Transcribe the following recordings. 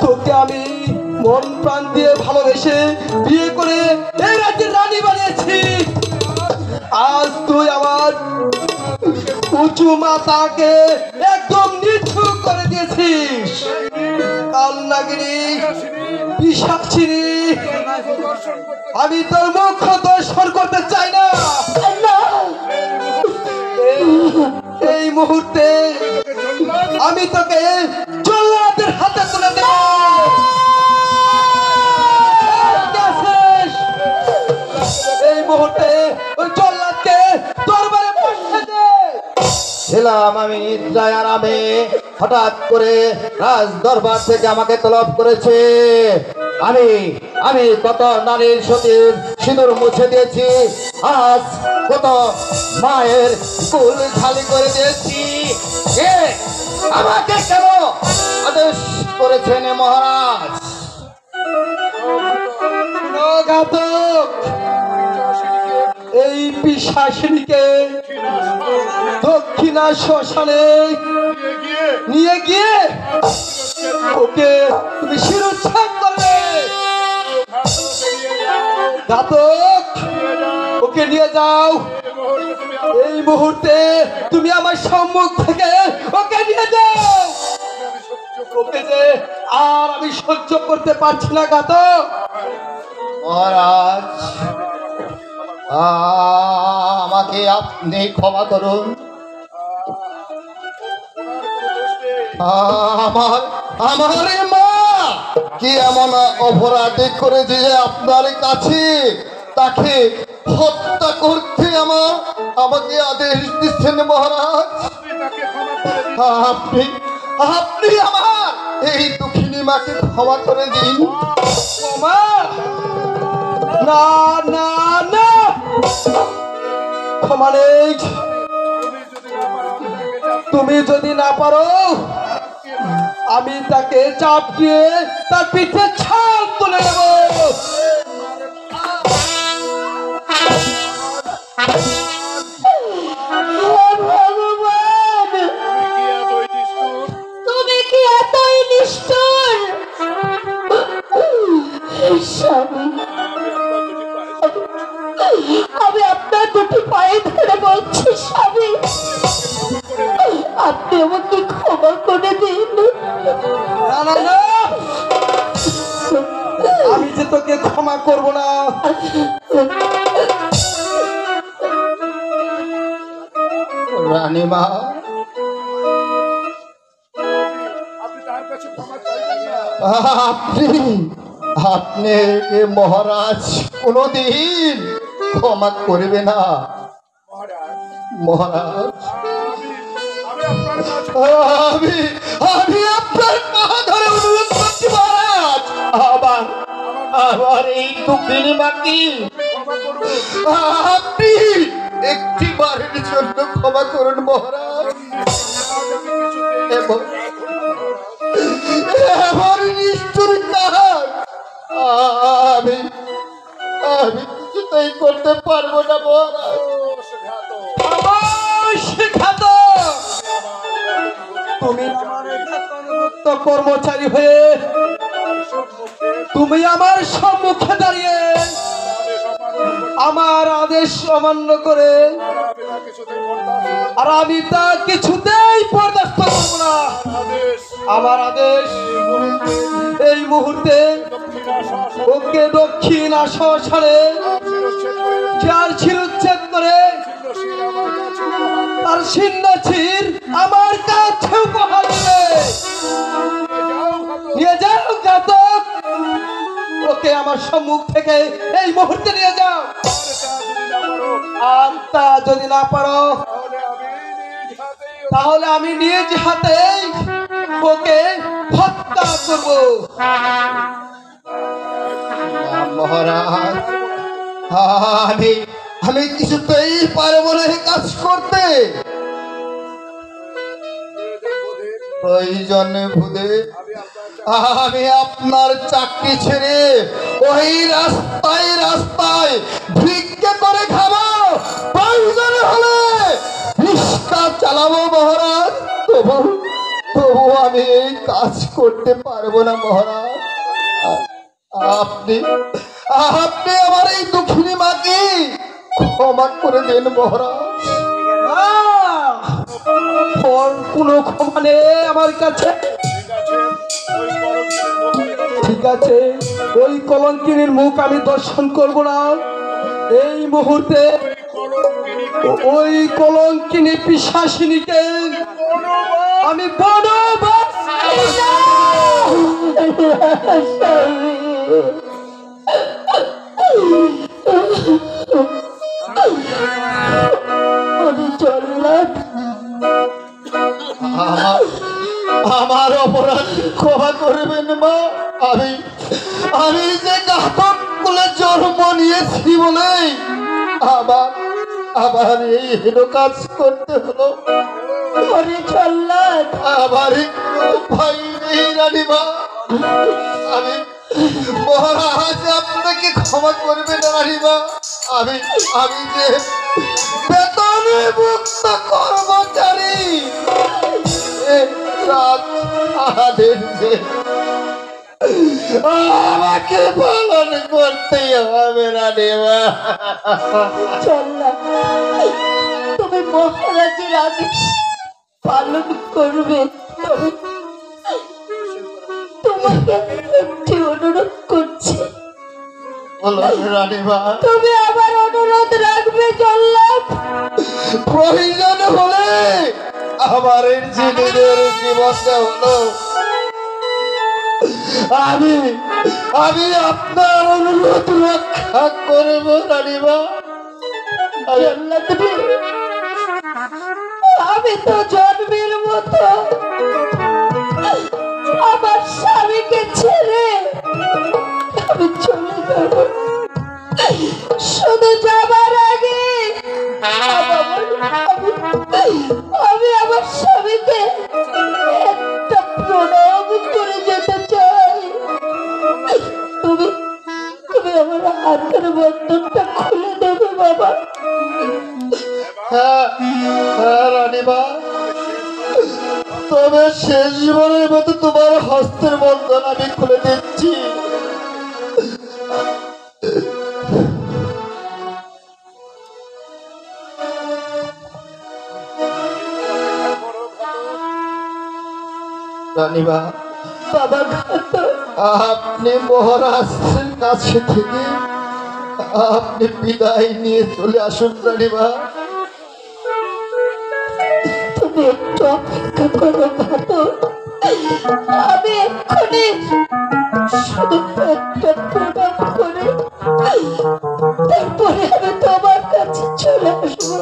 তোকে আমি মন প্রাণ দিয়ে ভালোবেসে বিয়ে করে এই রাজ্যের রানী বানিয়েছি। আজ তুই আমার উঁচু মাথাকে একদম নিচু করে দিয়েছিস। কাল নাগিনী, পিশাচিনী, আমি তোর মুখ দর্শন করতে চাই না। এই মুহূর্তে আমি তোকে জল্লাদের হাতে তুলে দেব। এই মুহূর্তে ওই জল্লাদকে দরবারে পাঠিয়ে দে। ছিলাম আমি নিদ্রায় আরামে, হঠাৎ করে রাজ দরবার থেকে আমাকে তলব করেছে। আমি কত নারীর সতীর সিঁদুর মুছে দিয়েছি, আজ কত মায়ের কুল খালি করে দিয়েছি। আমাকে কেন আদেশ করেছেন মহারাজ? ঘাতক, এই পিশাচিনীকে দক্ষিণা শ্মশানে নিয়ে গিয়ে ওকে তুমি শিরোচ্ছেদ করবে। ঘাতক, ওকে নিয়ে যাও। এই মুহূর্তে তুমি আমার সম্মুখ থেকে ওকে নিয়ে যাও। ওকে যে আর আমি সহ্য করতে পারছি না। ঘাতক মহারাজ, আমাকে আপনি ক্ষমা করুন। আমার মা কি এমন অপরাধী করে যে আপনার কাছে তাকে হত্যা করতে আমাকে আদেশ দিচ্ছেন মহারাজ? আপনি আমার এই দুঃখিনী মাকে ক্ষমা করে দিন। ক্ষমা? না না না, ক্ষমা নেই। তুমি যদি না পারো, আমি তাকে চাপ দিয়ে তার পিঠে ছাল তুলে নেব। তুমি কি এতই নিষ্ঠুর? স্বামী, আমি আপনার দুটি পায়ে ধরে বলছি স্বামী, আপনি আমাকে ক্ষমা করে দিন। না না না, আমি যে তোকে ক্ষমা করব না। রানীমা, আপনি মহারাজ কোনদিন ক্ষমা করবে না। মহারাজ, আমি আপনার পা ধরে অনুরোধ করছি মহারাজ, আবার এই দুঃখিনী মাকে আপনি একটি বারের জন্য ক্ষমা করুন মহারাজ। এবার নিষ্ঠুর কাজ আমি কিছুতেই করতে পারবো না মহারাজ। তুমি আমার বেতনভুক্ত কর্মচারী হয়ে তুমি আমার সম্মুখে দাঁড়িয়ে আমার আদেশ অমান্য করে, আর আমি তা কিছুতেই বরদাস্ত করব না। আমার আদেশ এই মুহূর্তে ওকে দক্ষিণা শ্মশানে যার শিরোচ্ছেদ করে তার সিন্নাছির আমার কাছে উপহার দেবে। নিয়ে যাও ঘাতক, ওকে আমার সম্মুখ থেকে এই মুহূর্তে নিয়ে যাও। আর তা যদি না পারো, তাহলে আমি নিজ হাতেই ওকে হত্যা করব। মহারাজ, আমি কিছুতেই পারবো না এই কাজ করতে। প্রয়োজনে ভুদে আমি আপনার চাকরি ছেড়ে ওই রাস্তায় ভিক্ষে করে খাবো, প্রয়োজনে হলে রিক্সা চালাবো মহারাজ, তবু তবু আমি এই কাজ করতে পারবো না মহারাজ। আপনি আপনি আমার এই দুঃখিনী মাকে ক্ষমা করে দেন মহারাজ। ওর কোনো ক্ষমা নেই আমার কাছে। ঠিক আছে, ওই কলঙ্কিনীর মুখ আমি দর্শন করব না। এই মুহূর্তে ওই কলঙ্কিনী পিশাচিনীকে আমি বনবাস আমার অপরাধ ক্ষমা করবেন মা। আমি আমি যে ঘাতক কুলে জন্ম নিয়েছি বলে আবার আবার এই হীন কাজ করতে হলো। আমার ভাই নেই রানীমা। আমি মহারাজ আপনাকে ক্ষমা করবেন রানীমা। আমি আমি যে বেতনে মুক্ত কর্মচারী, আমাকে পালন করতেই হবে রানীমা। তুমি মহারাজের আদেশ পালন করবে। তোমাকে একটি অনুরোধ করছি, রানীমা তুমি আবার অনুরোধ রাখবে জল্লাদ। প্রয়োজন হলে আমার ইঞ্জিনিয়ারের জীবনটা হলো আমি আমি আপনার অনুরোধ রক্ষা করব রানীমা। আমি তো জন্মের মতো আমার স্বামীকে ছেড়ে আমি চলে যাব। শুধু যাবার আগে আমি আমার স্বামীকে একটা প্রণাম করে যেতে চাই। তুমি তুমি আমার হাতের বন্ধনটা খুলে দেবে বাবা। হ্যাঁ হ্যাঁ রানীমা, তবে শেষ জীবনের মতো তোমার হস্তের বন্ধন আমি খুলে দিচ্ছি। রানীমা, বাবা আপনি মহারাজের কাছে থেকে আপনি বিদায় নিয়ে চলে আসুন রানীমা। তুমি একটু অপেক্ষা করো ঘাতক। আমি এক্ষুনি শুধু একটা প্রণাম করে তারপরে আমি তোমার কাছে চলে আসবো।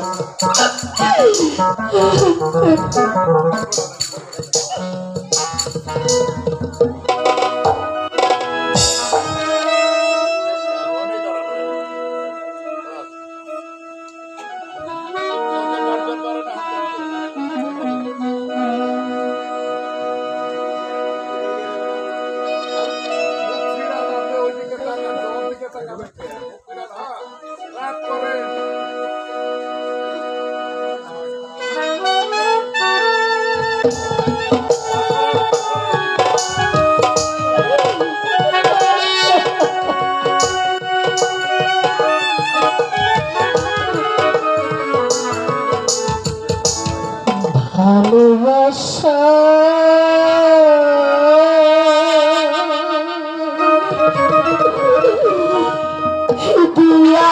ভালোবাসা দিয়া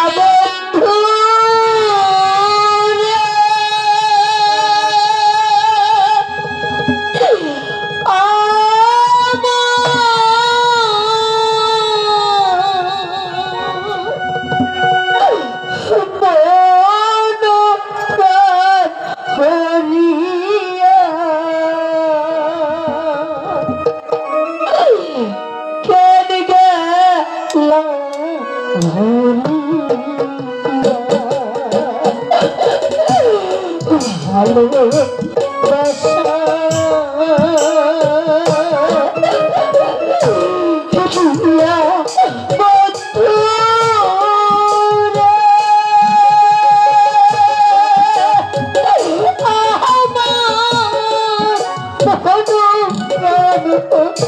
বন্ধু Bye.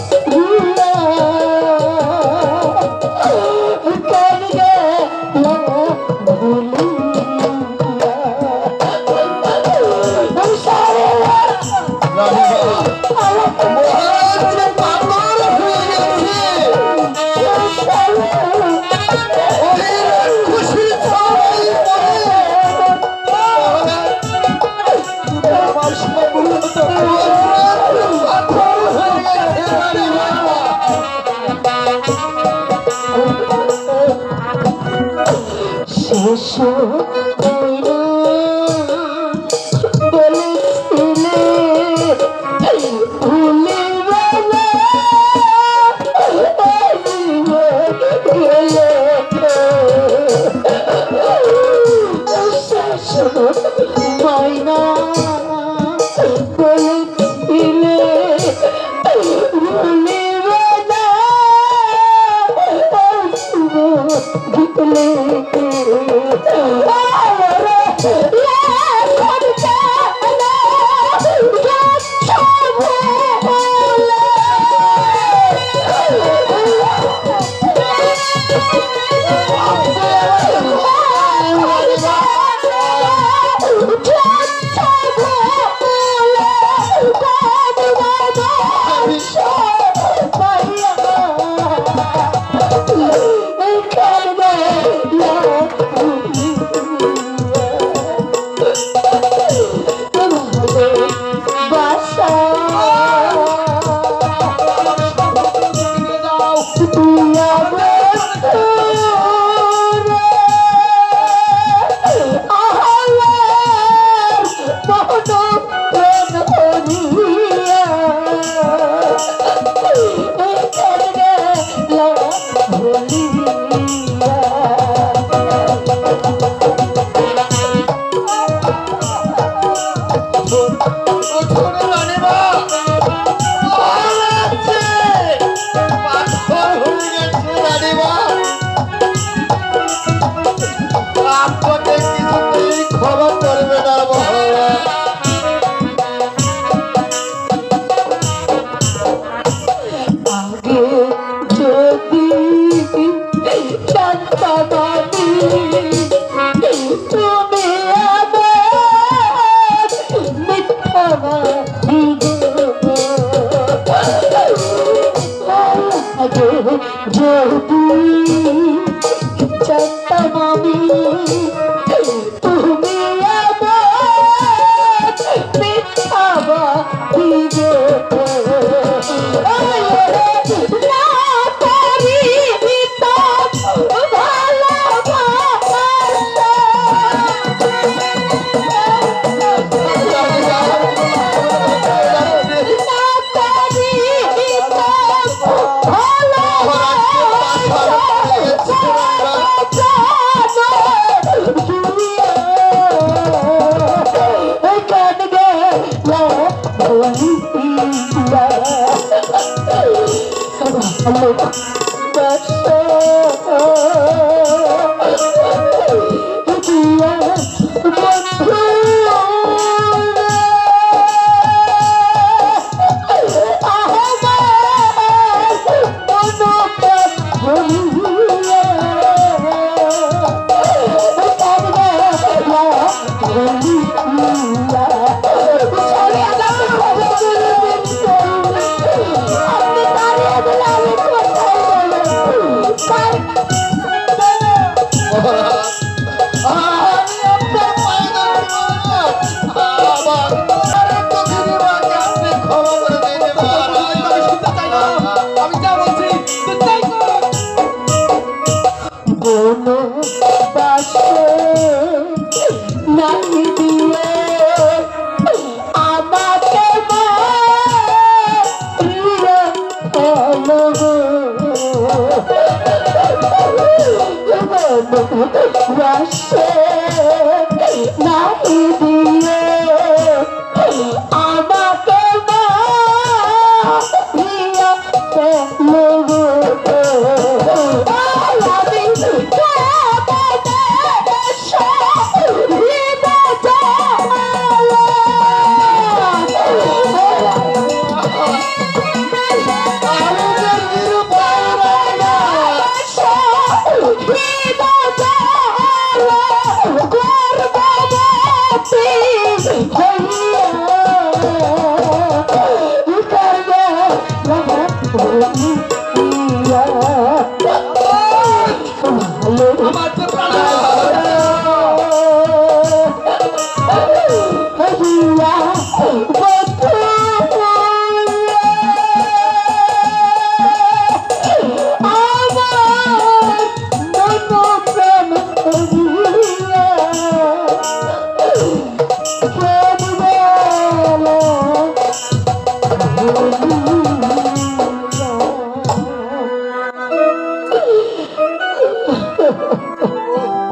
আমার যে প্রাণ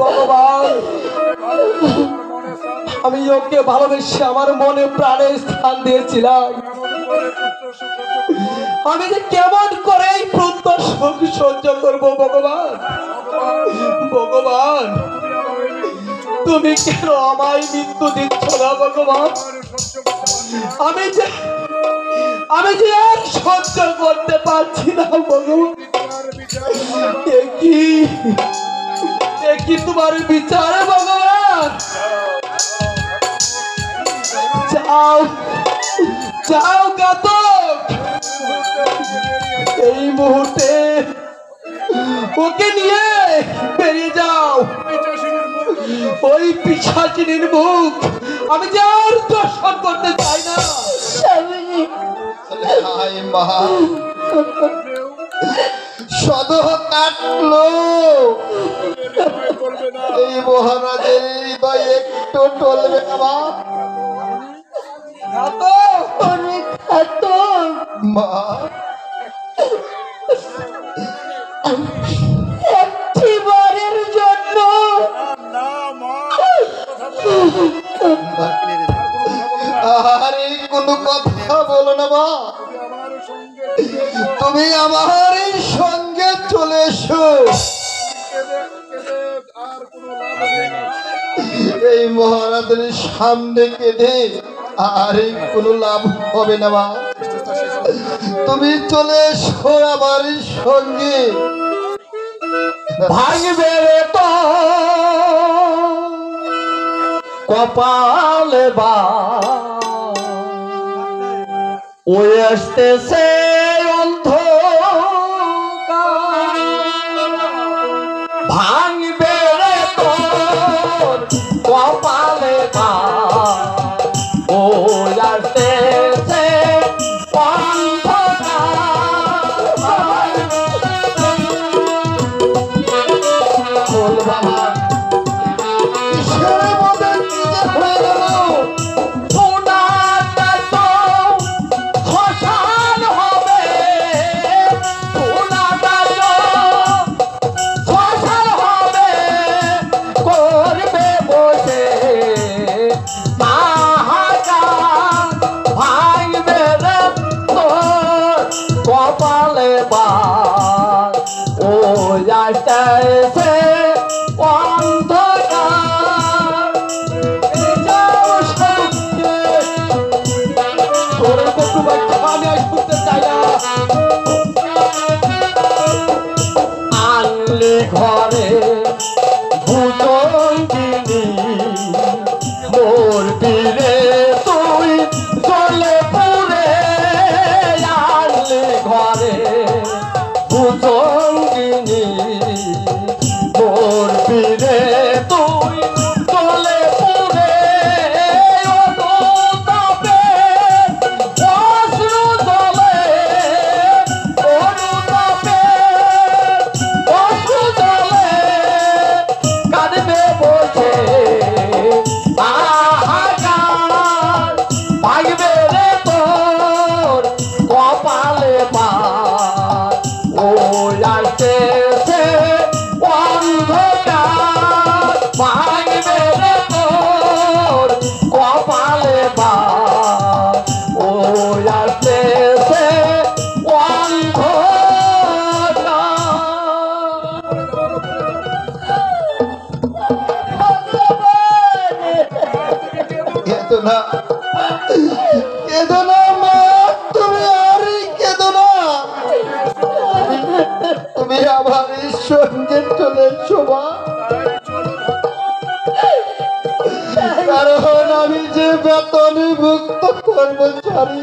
ভগবান, আমি ওকে ভালোবেসে আমার মনে প্রাণে স্থান দিয়েছিলাম। আমি যে কেমন করে এই প্রত্যাশাক সহ্য করবো ভগবান। ভগবান, তুমি কেন আমায় মৃত্যু দিচ্ছ না ভগবান? আমি যে আর সহ্য করতে পারছি না ভগবান। কি তোমার বিচার ভগবান? যাও যাও ঘাতক, এই মুহূর্তে ওকে নিয়ে বেরিয়ে যাও। ওই পিশাচিনীর মুখ আমি যে আর দর্শন করতে চাই না। হায় মা, সদহ কাটলো, এই মহারাজের হৃদয় একটু টলবে না মা। মা, একটিবারের জন্য আরে কোনো কথা বলো না মা, তুমি আমার সঙ্গে চলে এসো। এই মহারাজের সামনে কেঁদে আর কোনো লাভ হবে না মা, তুমি চলে এসো আমার সঙ্গে। ভাঙবে রে তো কপালে বা ওই আসতেছে অন্ধকার। ভাঙবে রে তোর কপালে বা ওই আসতেছে বাবা, কিসের মধ্যে কি যে হয়ে গেল? কপালে বা ও যাইতেছে অন্ধকার। যাও সত্যি, তোর কটু বাচ্চা আমি আর শুনতে চাই না। আনলি ঘরে ভূতঙ্গিনী মোর বীরে তুই চলে পুরে। আনলি ঘরে ভূতঙ্গিনী মোর বীরে তুই চলে পুরে। অনুতাপে অশ্রু জলে, অনুতাপে অশ্রু জলে কাঁদবে বসে হাহাকার। ভাঙবে রে তোর কপালে পার ও আসতেছে অন্ধকার। ভাঙবে রে তোর কপালে পার ও আসতেছে কেঁদো না, কেঁদো না মা, তুমি আর কেঁদো না। তুমি আমার সঙ্গে চলে এসো মা, কারণ আমি যে বেতনভুক্ত কর্মচারী,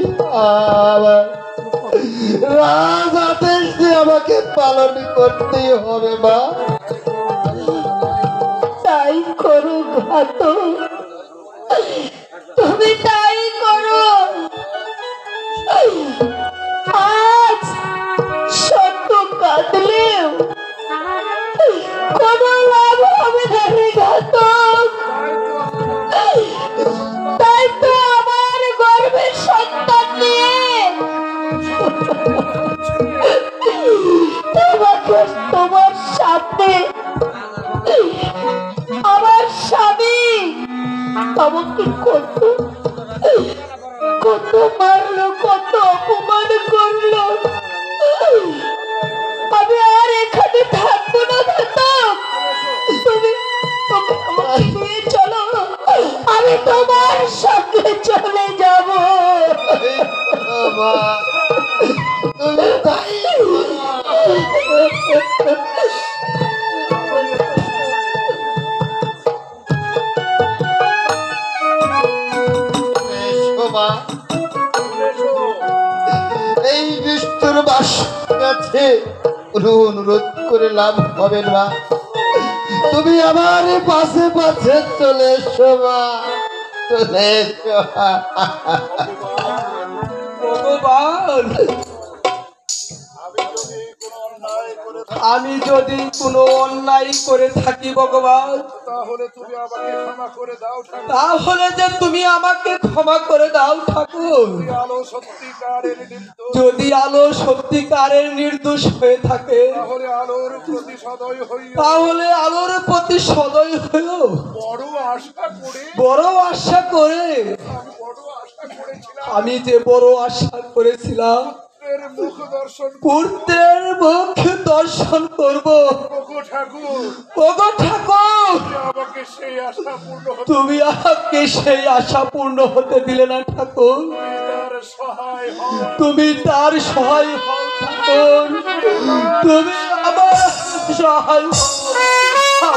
আমার রাজ আদেশ যে আমাকে পালন করতেই হবে মা। তাই করো ঘাতক, তুমি তাই করো। আজ সত্য কাঁদলেও কোনো লাভ হবে না রে ঘাতক। তাই তো আমার গর্ভের সন্তান নিয়ে তোমাকে তোমার সামনে আমার স্বামী আমাকে কত মারলো, কত অপমান করলো। আমি আর এখানে থাকবো না ঘাতক, তুমি আমাকে নিয়ে চলো, আমি তোমার সঙ্গে চলে যাব। মা তুমি তাই এসো মা। এই নিষ্ঠুর বাস কাছে অনুরোধ করে লাভ হবে না। তুমি আমার পাশে পাশে চলে এসো মা, চলে এসো। ভগবান, আমি যদি কোনো অন্যায় করে থাকি ভগবান, তাহলে তুমি আমাকে ক্ষমা করে দাও ঠাকুর। তাহলে যে তুমি আমাকে ক্ষমা করে দাও ঠাকুর। আলো সত্যিকারের নির্দোষ, যদি আলো সত্যিকারের নির্দোষ হয়ে থাকে, তাহলে আলোর প্রতি সদয় হইয়া তাহলে আলোর প্রতি সদয় হয়েও বড় আশা করে বড় আশা করে আমি বড় আশা আমি যে বড় আশা করেছিলাম করেছিলাম পুত্রের মুখ দর্শন পুত্রের মুখ দর্শন করব। ওগো ঠাকুর, ওগো ঠাকুর, আমাকে সেই আশা পূর্ণ হতে তুমি আমাকে সেই আশা পূর্ণ হতে দিলে না ঠাকুর। তার সহায় হও। তুমি তার সহায় হও ঠাকুর, তুমি আমার সহায় হও।